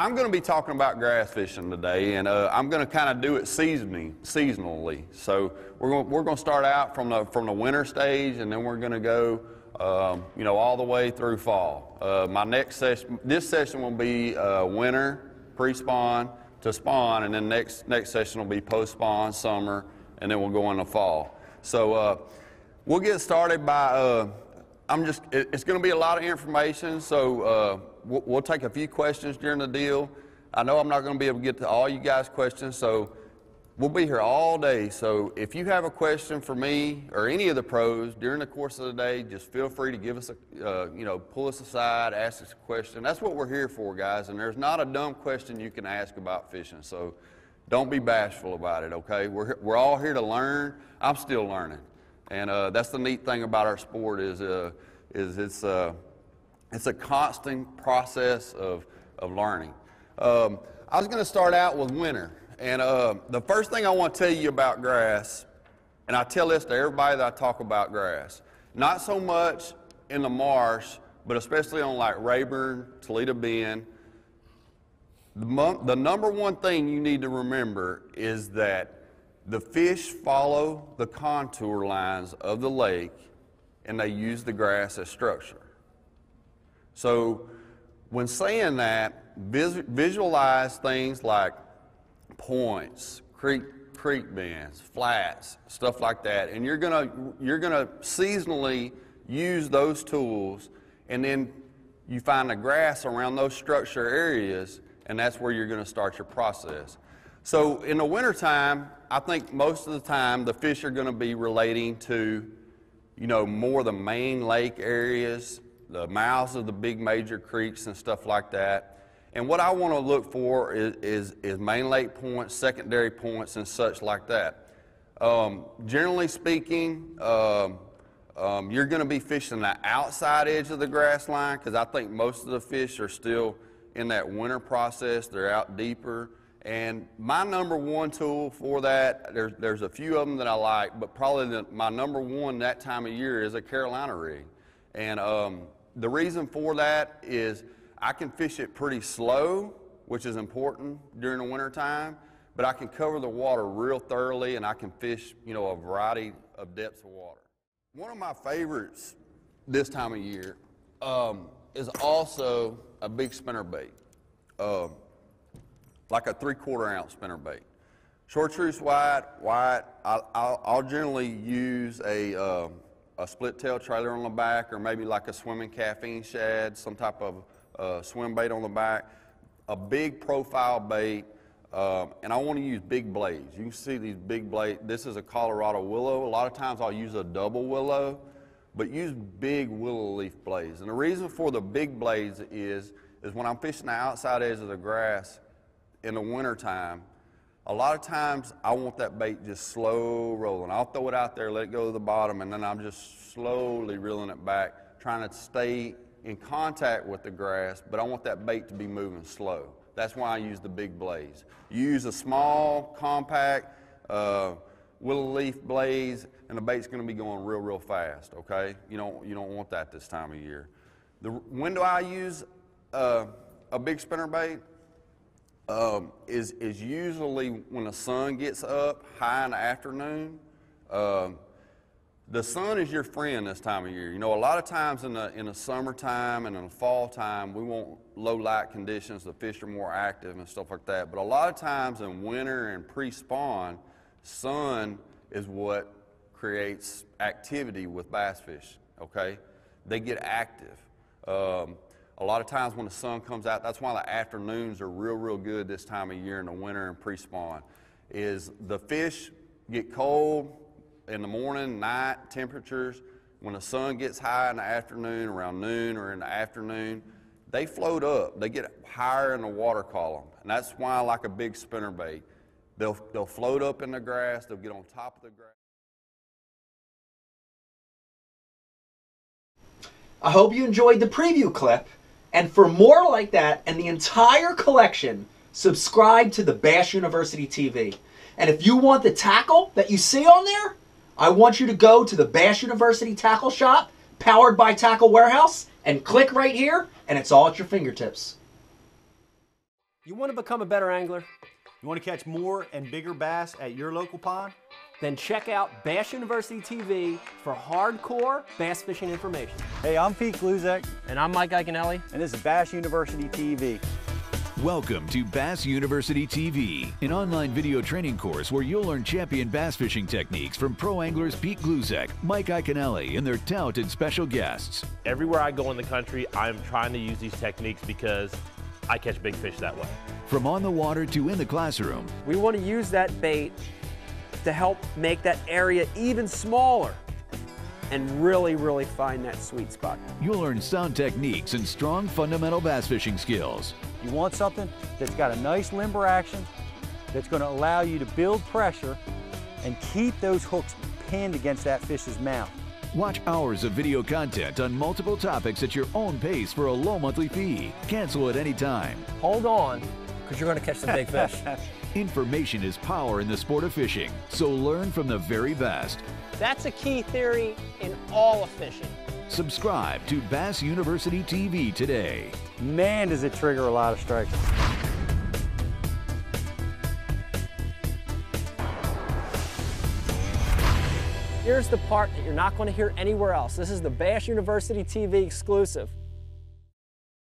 I'm going to be talking about grass fishing today, and I'm going to kind of do it seasonally. So we're going to start out from the winter stage, and then we're going to go, you know, all the way through fall. My next session, this session will be winter, pre-spawn to spawn, and then next session will be post-spawn, summer, and then we'll go into fall. So we'll get started by. It's going to be a lot of information, so we'll take a few questions during the deal. I know I'm not going to be able to get to all you guys' questions, so we'll be here all day. So if you have a question for me or any of the pros during the course of the day, just feel free to give us you know, pull us aside, ask us a question. That's what we're here for, guys, and there's not a dumb question you can ask about fishing, so don't be bashful about it, okay? We're all here to learn. I'm still learning. And that's the neat thing about our sport is it's a constant process of learning. I was going to start out with winter, and the first thing I want to tell you about grass, and I tell this to everybody that I talk about grass, not so much in the marsh, but especially on like Rayburn, Toledo Bend. The number one thing you need to remember is that the fish follow the contour lines of the lake, and they use the grass as structure. So when saying that, visualize things like points, creek bends, flats, stuff like that, and you're gonna seasonally use those tools, and then you find the grass around those structure areas, and that's where you're gonna start your process. So in the wintertime, I think most of the time the fish are going to be relating to, you know, more the main lake areas, the mouths of the big major creeks and stuff like that. And what I want to look for is main lake points, secondary points, and such like that. Generally speaking, you're going to be fishing the outside edge of the grass line, because I think most of the fish are still in that winter process. They're out deeper. And my number one tool for that, there's a few of them that I like, but probably my number one that time of year is a Carolina rig. And the reason for that is I can fish it pretty slow, which is important during the winter time, but I can cover the water real thoroughly, and I can fish, you know, a variety of depths of water. One of my favorites this time of year is also a big spinnerbait. Like a 3/4 ounce spinnerbait. Chartreuse white. I'll generally use a split tail trailer on the back, or maybe like a swimming caffeine shad, some type of swim bait on the back. A big profile bait, and I want to use big blades. You can see these big blades. This is a Colorado willow. A lot of times I'll use a double willow, but use big willow leaf blades. And the reason for the big blades is when I'm fishing the outside edge of the grass, in the wintertime, a lot of times I want that bait just slow rolling. I'll throw it out there, let it go to the bottom, and then I'm just slowly reeling it back, trying to stay in contact with the grass, but I want that bait to be moving slow. That's why I use the big blades. You use a small, compact willow leaf blades, and the bait's going to be going real fast, okay? You don't want that this time of year. When do I use a big spinnerbait? Is usually when the sun gets up high in the afternoon. The sun is your friend this time of year. You know, a lot of times in the summertime and in the fall time, we want low light conditions. The fish are more active and stuff like that. But a lot of times in winter and pre-spawn, sun is what creates activity with bass fish, okay? They get active. A lot of times when the sun comes out, that's why the afternoons are real good this time of year in the winter and pre-spawn, is the fish get cold in the morning, night temperatures. When the sun gets high in the afternoon, around noon or in the afternoon, they float up. They get higher in the water column. And that's why I like a big spinnerbait. They'll float up in the grass. They'll get on top of the grass. I hope you enjoyed the preview clip. And for more like that and the entire collection, subscribe to the Bass University TV. And if you want the tackle that you see on there, I want you to go to the Bass University Tackle Shop, powered by Tackle Warehouse, and click right here, and it's all at your fingertips. You want to become a better angler? You want to catch more and bigger bass at your local pond? Then check out Bass University TV for hardcore bass fishing information. Hey, I'm Pete Gluzek, And I'm Mike Iaconelli. and this is Bass University TV. Welcome to Bass University TV, an online video training course where you'll learn champion bass fishing techniques from pro anglers Pete Gluzek, Mike Iaconelli, and their talented special guests. Everywhere I go in the country, I'm trying to use these techniques because I catch big fish that way. From on the water to in the classroom, We want to use that bait to help make that area even smaller and really find that sweet spot. you'll learn sound techniques and strong fundamental bass fishing skills. You want something that's got a nice limber action, that's going to allow you to build pressure and keep those hooks pinned against that fish's mouth. Watch hours of video content on multiple topics at your own pace for a low monthly fee. Cancel at any time. Hold on, because you're going to catch some big fish. Information is power in the sport of fishing, so learn from the very best. That's a key theory in all of fishing. Subscribe to Bass University TV today. Man, does it trigger a lot of strikes. Here's the part that you're not going to hear anywhere else. This is the Bass University TV exclusive.